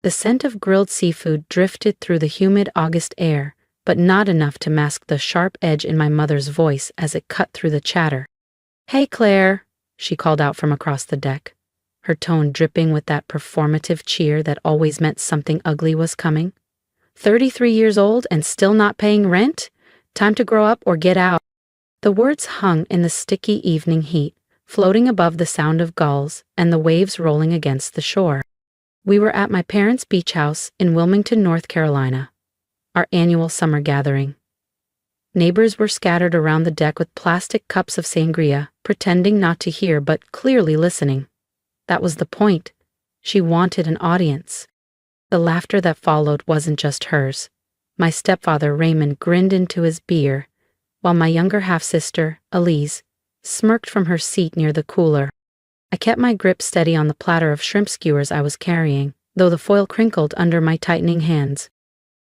The scent of grilled seafood drifted through the humid August air, but not enough to mask the sharp edge in my mother's voice as it cut through the chatter. "Hey, Claire," she called out from across the deck, her tone dripping with that performative cheer that always meant something ugly was coming. 33 years old and still not paying rent? Time to grow up or get out." The words hung in the sticky evening heat, floating above the sound of gulls and the waves rolling against the shore. We were at my parents' beach house in Wilmington, North Carolina, our annual summer gathering. Neighbors were scattered around the deck with plastic cups of sangria, pretending not to hear but clearly listening. That was the point. She wanted an audience. The laughter that followed wasn't just hers. My stepfather, Raymond, grinned into his beer, while my younger half-sister, Elise, smirked from her seat near the cooler. I kept my grip steady on the platter of shrimp skewers I was carrying, though the foil crinkled under my tightening hands.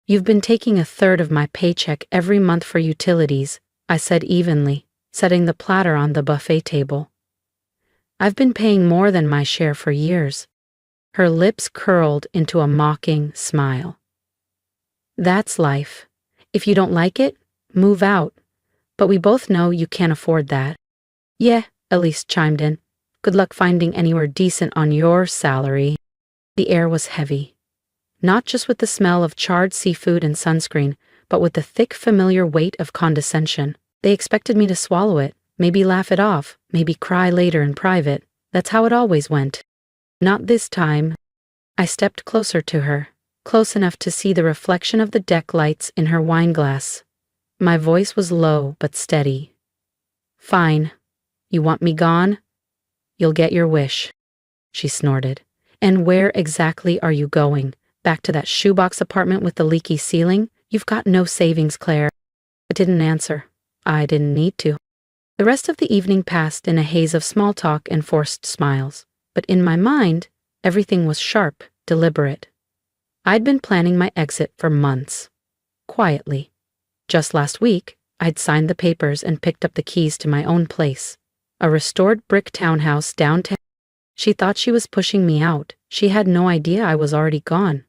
"You've been taking a third of my paycheck every month for utilities," I said evenly, setting the platter on the buffet table. "I've been paying more than my share for years." Her lips curled into a mocking smile. "That's life. If you don't like it, move out. But we both know you can't afford that." "Yeah," Elise chimed in. "Good luck finding anywhere decent on your salary." The air was heavy. Not just with the smell of charred seafood and sunscreen, but with the thick, familiar weight of condescension. They expected me to swallow it, maybe laugh it off, maybe cry later in private. That's how it always went. Not this time. I stepped closer to her, close enough to see the reflection of the deck lights in her wine glass. My voice was low but steady. "Fine. You want me gone? You'll get your wish," she snorted. "And where exactly are you going? Back to that shoebox apartment with the leaky ceiling? You've got no savings, Claire." I didn't answer. I didn't need to. The rest of the evening passed in a haze of small talk and forced smiles. But in my mind, everything was sharp, deliberate. I'd been planning my exit for months. Quietly. Just last week, I'd signed the papers and picked up the keys to my own place. A restored brick townhouse downtown. She thought she was pushing me out. She had no idea I was already gone.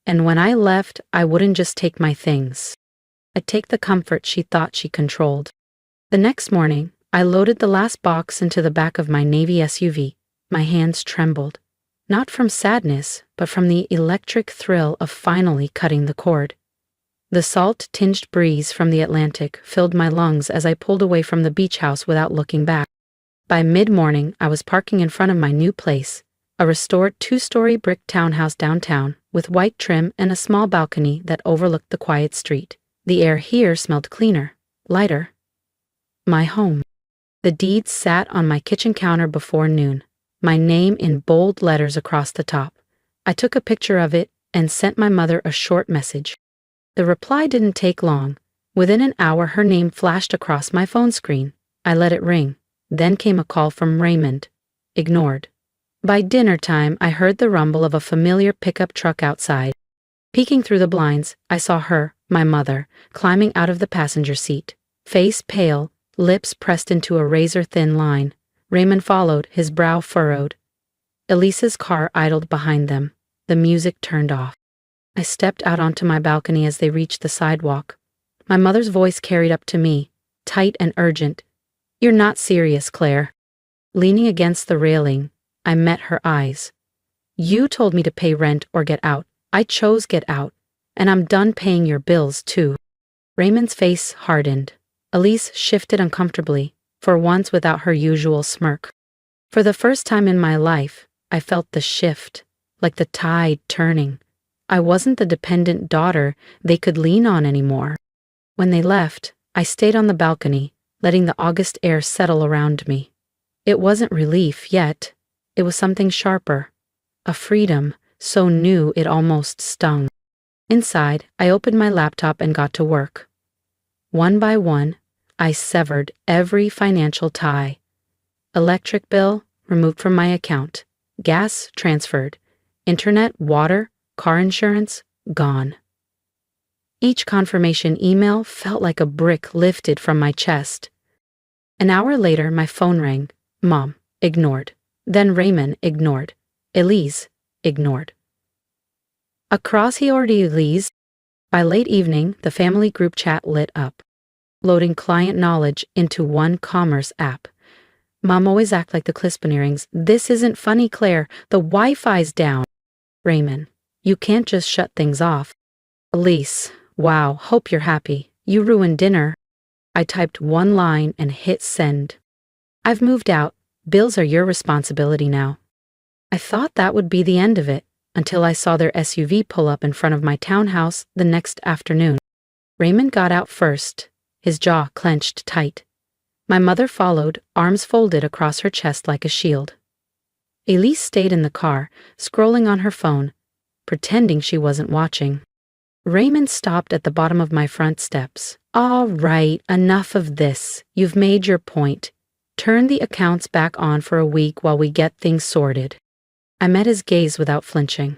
And when I left, I wouldn't just take my things. I'd take the comfort she thought she controlled. The next morning, I loaded the last box into the back of my Navy SUV. My hands trembled. Not from sadness, but from the electric thrill of finally cutting the cord. The salt-tinged breeze from the Atlantic filled my lungs as I pulled away from the beach house without looking back. By mid-morning, I was parking in front of my new place, a restored 2-story brick townhouse downtown, with white trim and a small balcony that overlooked the quiet street. The air here smelled cleaner, lighter. My home. The deeds sat on my kitchen counter before noon, my name in bold letters across the top. I took a picture of it and sent my mother a short message. The reply didn't take long. Within an hour, her name flashed across my phone screen. I let it ring. Then came a call from Raymond. Ignored. By dinner time, I heard the rumble of a familiar pickup truck outside. Peeking through the blinds, I saw her, my mother, climbing out of the passenger seat. Face pale, lips pressed into a razor-thin line. Raymond followed, his brow furrowed. Elise's car idled behind them. The music turned off. I stepped out onto my balcony as they reached the sidewalk. My mother's voice carried up to me, tight and urgent. "You're not serious, Claire." Leaning against the railing, I met her eyes. "You told me to pay rent or get out. I chose get out. And I'm done paying your bills, too." Raymond's face hardened. Elise shifted uncomfortably, for once without her usual smirk. For the first time in my life, I felt the shift, like the tide turning. I wasn't the dependent daughter they could lean on anymore. When they left, I stayed on the balcony, letting the August air settle around me. It wasn't relief yet. It was something sharper. A freedom so new it almost stung. Inside, I opened my laptop and got to work. One by one, I severed every financial tie. Electric bill removed from my account. Gas transferred. Internet, water, car insurance, gone. Each confirmation email felt like a brick lifted from my chest. An hour later, my phone rang. Mom, ignored. Then Raymond, ignored. Elise, ignored. Across he already leads. By late evening, the family group chat lit up, loading client knowledge into one commerce app. Mom always act like the Clispaneerings. This isn't funny, Claire. The Wi-Fi's down. Raymond, you can't just shut things off. Elise, wow, hope you're happy. You ruined dinner. I typed one line and hit send. I've moved out. Bills are your responsibility now. I thought that would be the end of it, until I saw their SUV pull up in front of my townhouse the next afternoon. Raymond got out first, his jaw clenched tight. My mother followed, arms folded across her chest like a shield. Elise stayed in the car, scrolling on her phone, pretending she wasn't watching. Raymond stopped at the bottom of my front steps. All right, enough of this. You've made your point. Turn the accounts back on for a week while we get things sorted. I met his gaze without flinching.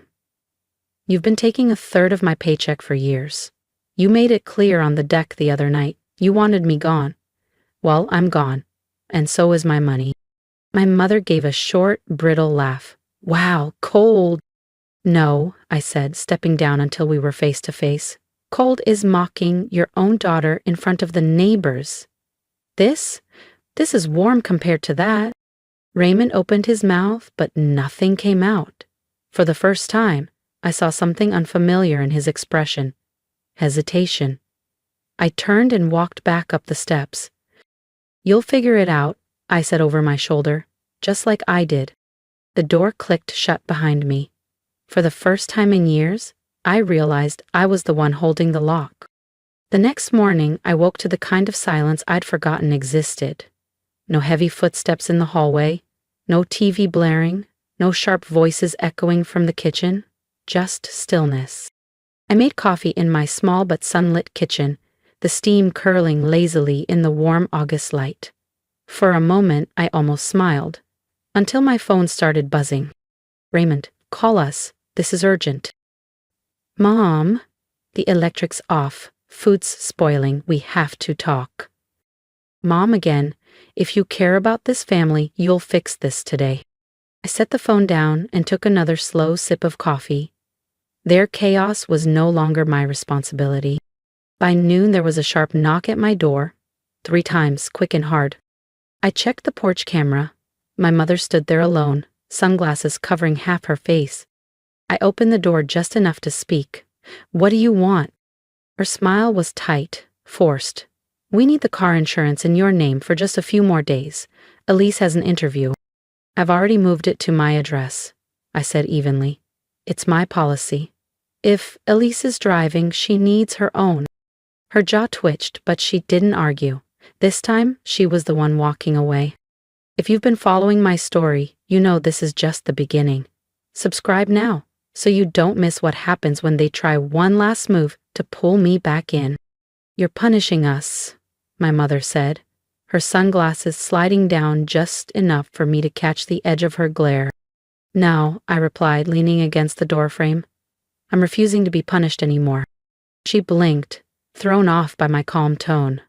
You've been taking a third of my paycheck for years. You made it clear on the deck the other night. You wanted me gone. Well, I'm gone. And so is my money. My mother gave a short, brittle laugh. Wow, cold. No, I said, stepping down until we were face to face. Cold is mocking your own daughter in front of the neighbors. This is warm compared to that. Raymond opened his mouth, but nothing came out. For the first time, I saw something unfamiliar in his expression. Hesitation. I turned and walked back up the steps. You'll figure it out, I said over my shoulder, just like I did. The door clicked shut behind me. For the first time in years, I realized I was the one holding the lock. The next morning, I woke to the kind of silence I'd forgotten existed. No heavy footsteps in the hallway, no TV blaring, no sharp voices echoing from the kitchen, just stillness. I made coffee in my small but sunlit kitchen, the steam curling lazily in the warm August light. For a moment, I almost smiled, until my phone started buzzing. Raymond, call us. This is urgent. Mom, the electric's off. Food's spoiling. We have to talk. Mom again. If you care about this family, you'll fix this today. I set the phone down and took another slow sip of coffee. Their chaos was no longer my responsibility. By noon, there was a sharp knock at my door, 3 times, quick and hard. I checked the porch camera. My mother stood there alone, sunglasses covering half her face. I opened the door just enough to speak. What do you want? Her smile was tight, forced. We need the car insurance in your name for just a few more days. Elise has an interview. I've already moved it to my address, I said evenly. It's my policy. If Elise is driving, she needs her own. Her jaw twitched, but she didn't argue. This time, she was the one walking away. If you've been following my story, you know this is just the beginning. Subscribe now, so you don't miss what happens when they try one last move to pull me back in. You're punishing us, my mother said, her sunglasses sliding down just enough for me to catch the edge of her glare. No, I replied, leaning against the doorframe. I'm refusing to be punished anymore. She blinked, thrown off by my calm tone.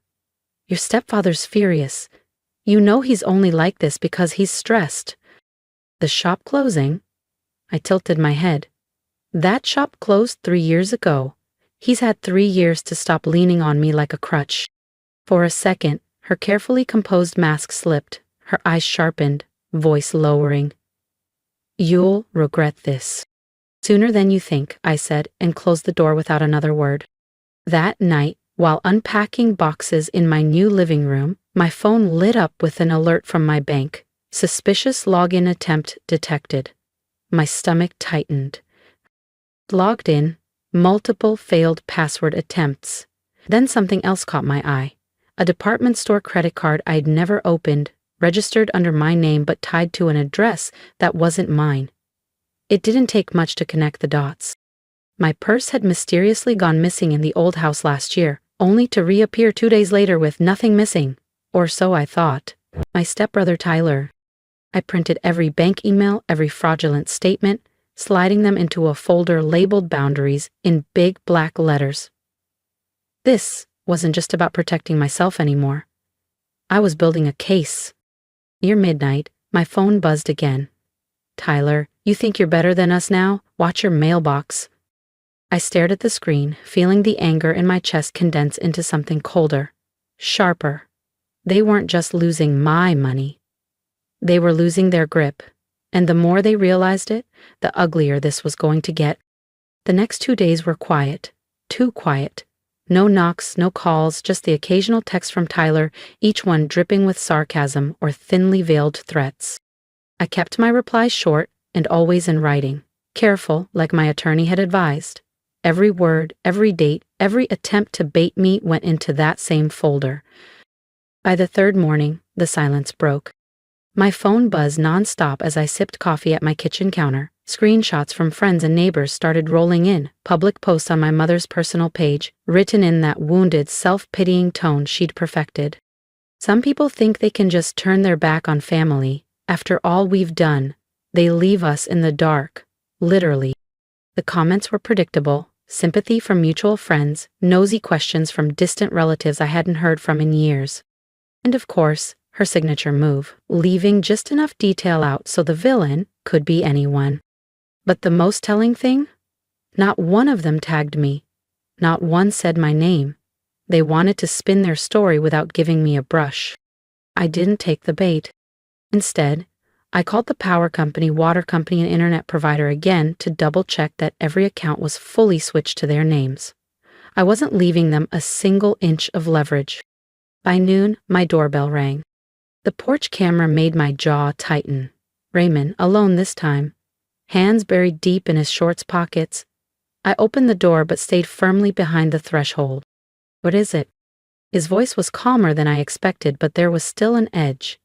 Your stepfather's furious. You know he's only like this because he's stressed. The shop closing? I tilted my head. That shop closed 3 years ago. He's had 3 years to stop leaning on me like a crutch. For a second, her carefully composed mask slipped, her eyes sharpened, voice lowering. You'll regret this. Sooner than you think, I said, and closed the door without another word. That night, while unpacking boxes in my new living room, my phone lit up with an alert from my bank. Suspicious login attempt detected. My stomach tightened. Logged in, multiple failed password attempts. Then something else caught my eye. A department store credit card I'd never opened, registered under my name but tied to an address that wasn't mine. It didn't take much to connect the dots. My purse had mysteriously gone missing in the old house last year, only to reappear 2 days later with nothing missing. Or so I thought. My stepbrother Tyler. I printed every bank email, every fraudulent statement, sliding them into a folder labeled boundaries in big black letters. This wasn't just about protecting myself anymore. I was building a case. Near midnight, my phone buzzed again. Tyler, you think you're better than us now? Watch your mailbox. I stared at the screen, feeling the anger in my chest condense into something colder, sharper. They weren't just losing my money. They were losing their grip. And the more they realized it, the uglier this was going to get. The next 2 days were quiet. Too quiet. No knocks, no calls, just the occasional text from Tyler, each one dripping with sarcasm or thinly veiled threats. I kept my replies short and always in writing, careful, like my attorney had advised. Every word, every date, every attempt to bait me went into that same folder. By the third morning, the silence broke. My phone buzzed nonstop as I sipped coffee at my kitchen counter. Screenshots from friends and neighbors started rolling in, public posts on my mother's personal page, written in that wounded, self-pitying tone she'd perfected. Some people think they can just turn their back on family. After all we've done, they leave us in the dark, literally. The comments were predictable, sympathy from mutual friends, nosy questions from distant relatives I hadn't heard from in years. And of course, her signature move, leaving just enough detail out so the villain could be anyone. But the most telling thing? Not one of them tagged me. Not one said my name. They wanted to spin their story without giving me a brush. I didn't take the bait. Instead, I called the power company, water company, and internet provider again to double-check that every account was fully switched to their names. I wasn't leaving them a single inch of leverage. By noon, my doorbell rang. The porch camera made my jaw tighten. Raymond, alone this time, hands buried deep in his shorts pockets. I opened the door but stayed firmly behind the threshold. "What is it?" His voice was calmer than I expected, but there was still an edge.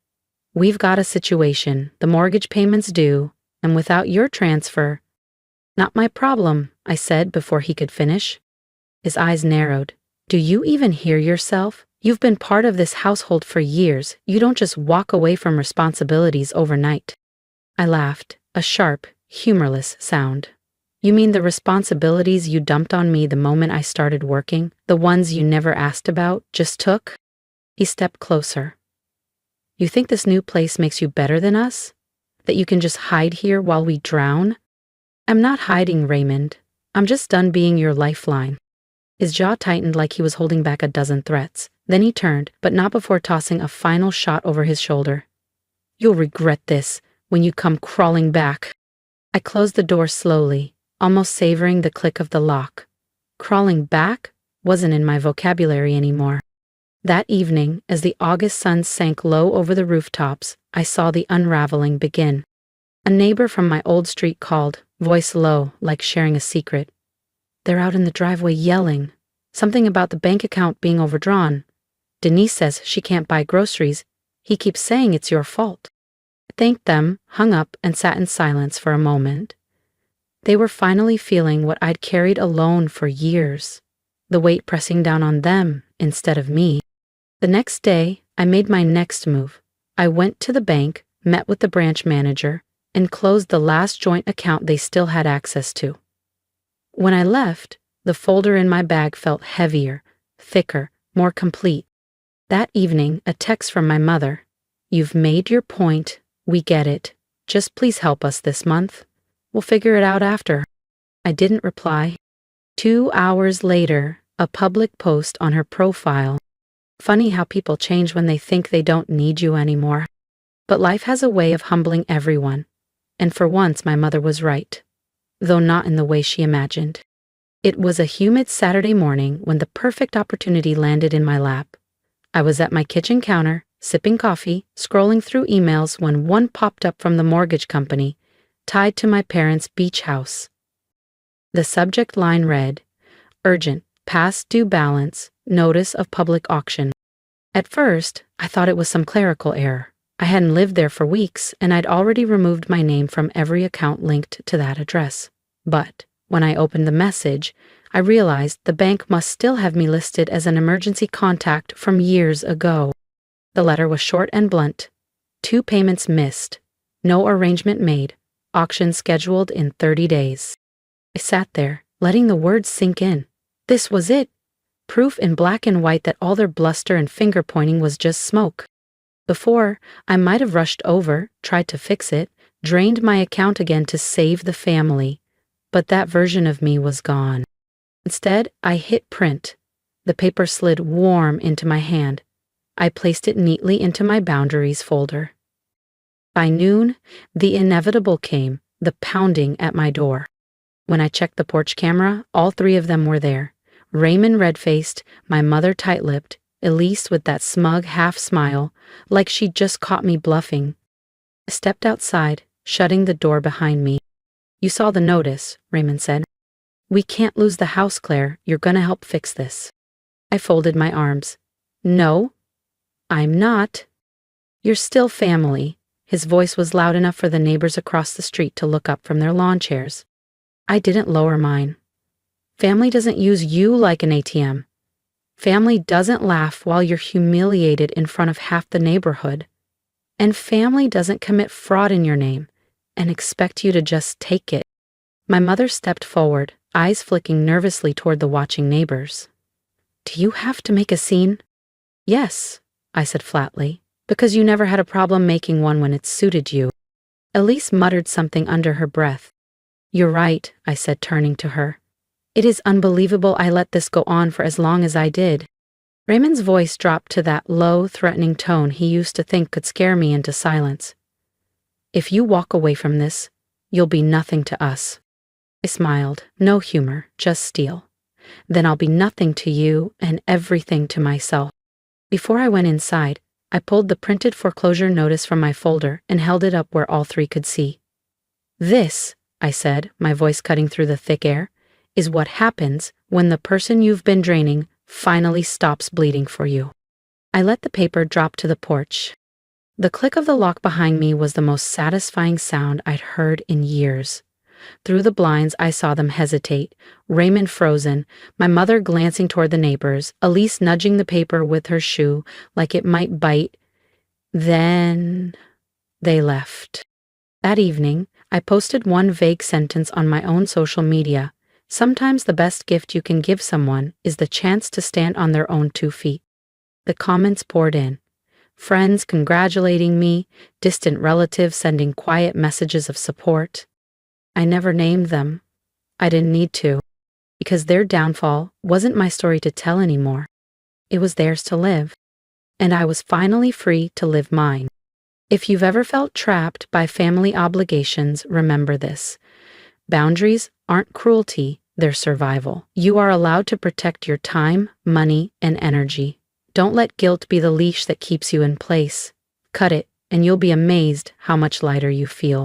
"We've got a situation. The mortgage payment's due, and without your transfer—" "Not my problem," I said before he could finish. His eyes narrowed. "Do you even hear yourself? You've been part of this household for years. You don't just walk away from responsibilities overnight." I laughed, a sharp, humorless sound. "You mean the responsibilities you dumped on me the moment I started working? The ones you never asked about, just took?" He stepped closer. "You think this new place makes you better than us? That you can just hide here while we drown?" "I'm not hiding, Raymond. I'm just done being your lifeline." His jaw tightened like he was holding back a dozen threats. Then he turned, but not before tossing a final shot over his shoulder. "You'll regret this when you come crawling back." I closed the door slowly, almost savoring the click of the lock. Crawling back wasn't in my vocabulary anymore. That evening, as the August sun sank low over the rooftops, I saw the unraveling begin. A neighbor from my old street called, voice low, like sharing a secret. "They're out in the driveway yelling. Something about the bank account being overdrawn. Denise says she can't buy groceries. He keeps saying it's your fault." I thanked them, hung up, and sat in silence for a moment. They were finally feeling what I'd carried alone for years, the weight pressing down on them instead of me. The next day, I made my next move. I went to the bank, met with the branch manager, and closed the last joint account they still had access to. When I left, the folder in my bag felt heavier, thicker, more complete. That evening, a text from my mother. "You've made your point. We get it. Just please help us this month. We'll figure it out after." I didn't reply. 2 hours later, a public post on her profile. Funny how people change when they think they don't need you anymore. But life has a way of humbling everyone. And for once, my mother was right. Though not in the way she imagined. It was a humid Saturday morning when the perfect opportunity landed in my lap. I was at my kitchen counter, sipping coffee, scrolling through emails when one popped up from the mortgage company, tied to my parents' beach house. The subject line read, "Urgent, past due balance, notice of public auction." At first, I thought it was some clerical error. I hadn't lived there for weeks, and I'd already removed my name from every account linked to that address. But when I opened the message, I realized the bank must still have me listed as an emergency contact from years ago. The letter was short and blunt. 2 payments missed. No arrangement made. Auction scheduled in 30 days. I sat there, letting the words sink in. This was it. Proof in black and white that all their bluster and finger-pointing was just smoke. Before, I might have rushed over, tried to fix it, drained my account again to save the family. But that version of me was gone. Instead, I hit print. The paper slid warm into my hand. I placed it neatly into my boundaries folder. By noon, the inevitable came, the pounding at my door. When I checked the porch camera, all three of them were there. Raymond red-faced, my mother tight-lipped, Elise with that smug half-smile, like she'd just caught me bluffing. I stepped outside, shutting the door behind me. "You saw the notice," Raymond said. "We can't lose the house, Claire. You're gonna help fix this." I folded my arms. "No, I'm not. You're still family." His voice was loud enough for the neighbors across the street to look up from their lawn chairs. I didn't lower mine. Family doesn't use you like an ATM. Family doesn't laugh while you're humiliated in front of half the neighborhood. And family doesn't commit fraud in your name and expect you to just take it. My mother stepped forward, eyes flicking nervously toward the watching neighbors. "Do you have to make a scene?" "Yes," I said flatly, "because you never had a problem making one when it suited you." Elise muttered something under her breath. "You're right," I said, turning to her. "It is unbelievable I let this go on for as long as I did." Raymond's voice dropped to that low, threatening tone he used to think could scare me into silence. "If you walk away from this, you'll be nothing to us." I smiled, no humor, just steel. "Then I'll be nothing to you and everything to myself." Before I went inside, I pulled the printed foreclosure notice from my folder and held it up where all three could see. "This," I said, my voice cutting through the thick air, "is what happens when the person you've been draining finally stops bleeding for you." I let the paper drop to the porch. The click of the lock behind me was the most satisfying sound I'd heard in years. Through the blinds, I saw them hesitate, Raymond frozen, my mother glancing toward the neighbors, Elise nudging the paper with her shoe like it might bite. Then they left. That evening, I posted one vague sentence on my own social media. Sometimes the best gift you can give someone is the chance to stand on their own 2 feet. The comments poured in. Friends congratulating me, distant relatives sending quiet messages of support. I never named them. I didn't need to, because their downfall wasn't my story to tell anymore. It was theirs to live, and I was finally free to live mine. If you've ever felt trapped by family obligations, remember this. Boundaries aren't cruelty, they're survival. You are allowed to protect your time, money, and energy. Don't let guilt be the leash that keeps you in place. Cut it, and you'll be amazed how much lighter you feel.